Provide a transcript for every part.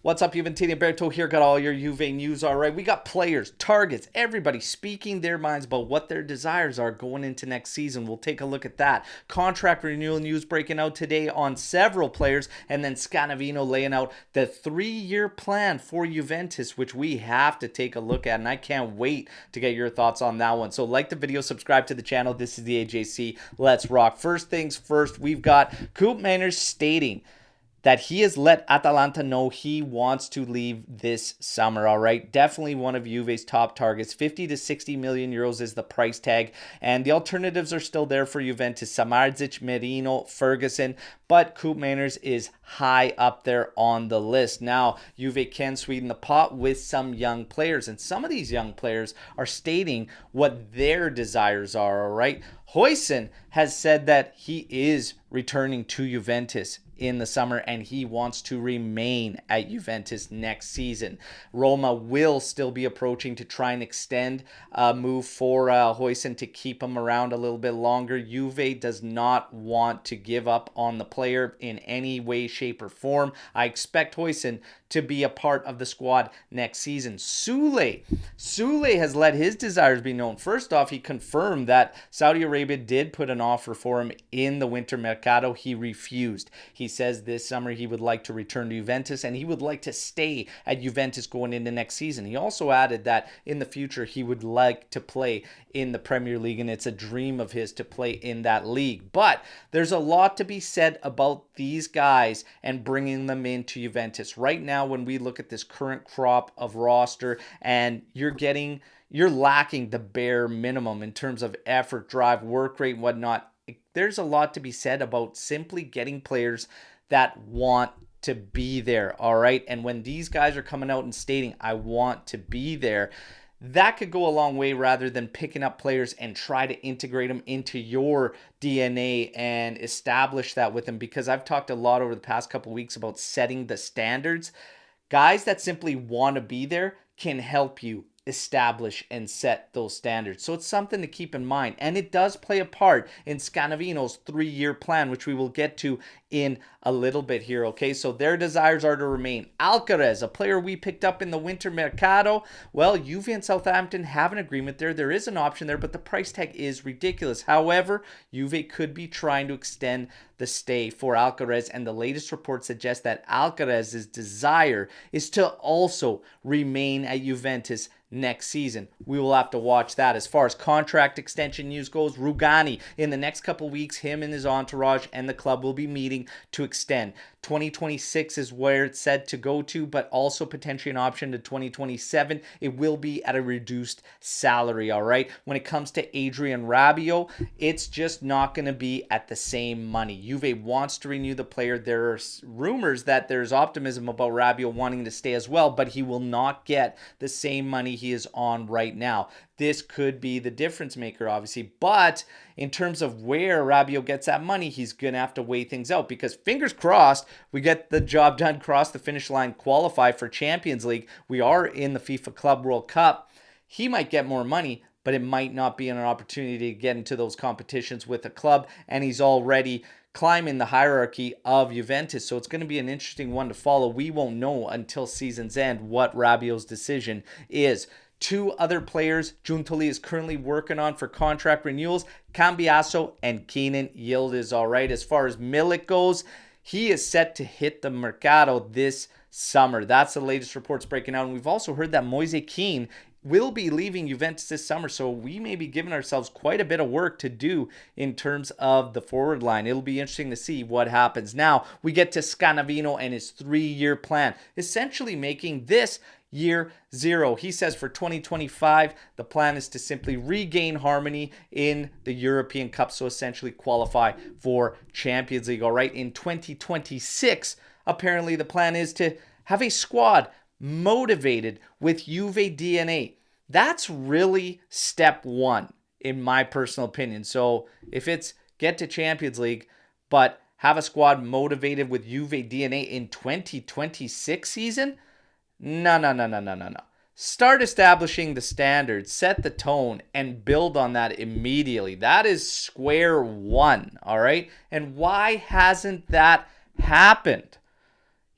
What's up, Juventus? Alberto here. Got all your Juve news. All right, we got players, targets, everybody speaking their minds about what their desires are going into next season. We'll take a look at that. Contract renewal news breaking out today on several players, and then Scanavino laying out the 3-year plan for Juventus, which we have to take a look at, and I can't wait to get your thoughts on that one. So like the video, subscribe to the channel. This is the AJC. Let's rock. First things first, we've got Coop Manners stating that he has let Atalanta know he wants to leave this summer, all right? Definitely one of Juve's top targets. 50 to 60 million euros is the price tag, and the alternatives are still there for Juventus. Samardzic, Merino, Ferguson, but Coop Manners is high up there on the list. Now, Juve can sweeten the pot with some young players, and some of these young players are stating what their desires are, all right? Huijsen has said that he is returning to Juventus in the summer and he wants to remain at Juventus next season. Roma will still be approaching to try and extend a move for Huijsen to keep him around a little bit longer. Juve does not want to give up on the player in any way, shape, or form. I expect Huijsen to be a part of the squad next season. Sulley has let his desires be known. First off, he confirmed that Saudi Arabia did put an offer for him in the winter mercado. He refused. He says this summer he would like to return to Juventus and he would like to stay at Juventus going into next season. He also added that in the future he would like to play in the Premier League and it's a dream of his to play in that league. But there's a lot to be said about these guys and bringing them into Juventus. Right now, when we look at this current crop of roster and you're lacking the bare minimum in terms of effort, drive, work rate, and whatnot, there's a lot to be said about simply getting players that want to be there, all right? And when these guys are coming out and stating, I want to be there, that could go a long way rather than picking up players and try to integrate them into your DNA and establish that with them, because I've talked a lot over the past couple of weeks about setting the standards. Guys that simply want to be there can help you establish and set those standards. So it's something to keep in mind. And it does play a part in Scanavino's 3-year plan, which we will get to in a little bit here, okay? So their desires are to remain. Alcaraz, a player we picked up in the winter mercado. Well, Juve and Southampton have an agreement there. There is an option there, but the price tag is ridiculous. However, Juve could be trying to extend the stay for Alcaraz, and the latest report suggests that Alcaraz's desire is to also remain at Juventus next season. We will have to watch that. As far as contract extension news goes, Rugani, in the next couple weeks, him and his entourage and the club will be meeting to extend. 2026 is where it's said to go to, but also potentially an option to 2027. It will be at a reduced salary, all right? When it comes to Adrian Rabiot, it's just not going to be at the same money. Juve wants to renew the player. There are rumors that there's optimism about Rabiot wanting to stay as well, but he will not get the same money he is on right now. This could be the difference maker, obviously. But in terms of where Rabiot gets that money, he's going to have to weigh things out, because fingers crossed, we get the job done, cross the finish line, qualify for Champions League. We are in the FIFA Club World Cup. He might get more money, but it might not be an opportunity to get into those competitions with a club. And he's already climbing the hierarchy of Juventus. So it's going to be an interesting one to follow. We won't know until season's end what Rabiot's decision is. 2 other players Giuntoli is currently working on for contract renewals, Cambiaso and Kenan Yildiz, all right? As far as Milik goes, he is set to hit the mercado this summer. That's the latest reports breaking out. And we've also heard that Moise Kean will be leaving Juventus this summer, so we may be giving ourselves quite a bit of work to do in terms of the forward line. It'll be interesting to see what happens. Now, we get to Scanavino and his 3-year plan, essentially making this year 0. He says for 2025, the plan is to simply regain harmony in the European Cup, so essentially qualify for Champions League. All right, in 2026, apparently the plan is to have a squad motivated with Juve DNA. That's really step 1, in my personal opinion. So if it's get to Champions League, but have a squad motivated with Juve DNA in 2026 season, no. Start establishing the standards, set the tone, and build on that immediately. That is square one, all right? And why hasn't that happened?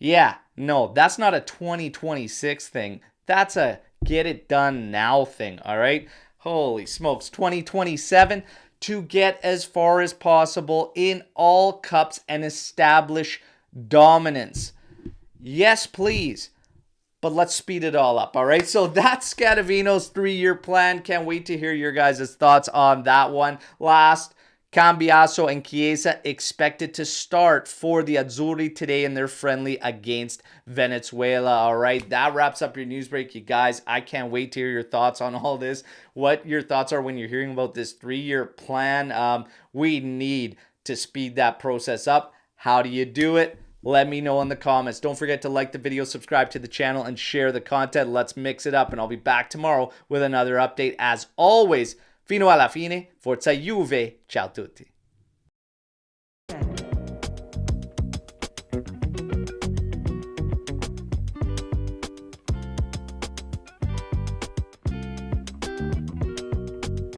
Yeah, no, that's not a 2026 thing. That's a get it done now thing, all right? Holy smokes, 2027 to get as far as possible in all cups and establish dominance. Yes, please. But let's speed it all up, all right? So that's Scanavino's 3-year plan. Can't wait to hear your guys' thoughts on that one. Last, Cambiaso and Chiesa expected to start for the Azzurri today in their friendly against Venezuela, all right? That wraps up your news break, you guys. I can't wait to hear your thoughts on all this. What your thoughts are when you're hearing about this 3-year plan. We need to speed that process up. How do you do it? Let me know in the comments. Don't forget to like the video, subscribe to the channel, and share the content. Let's mix it up, and I'll be back tomorrow with another update. As always, fino alla fine, forza Juve, ciao tutti.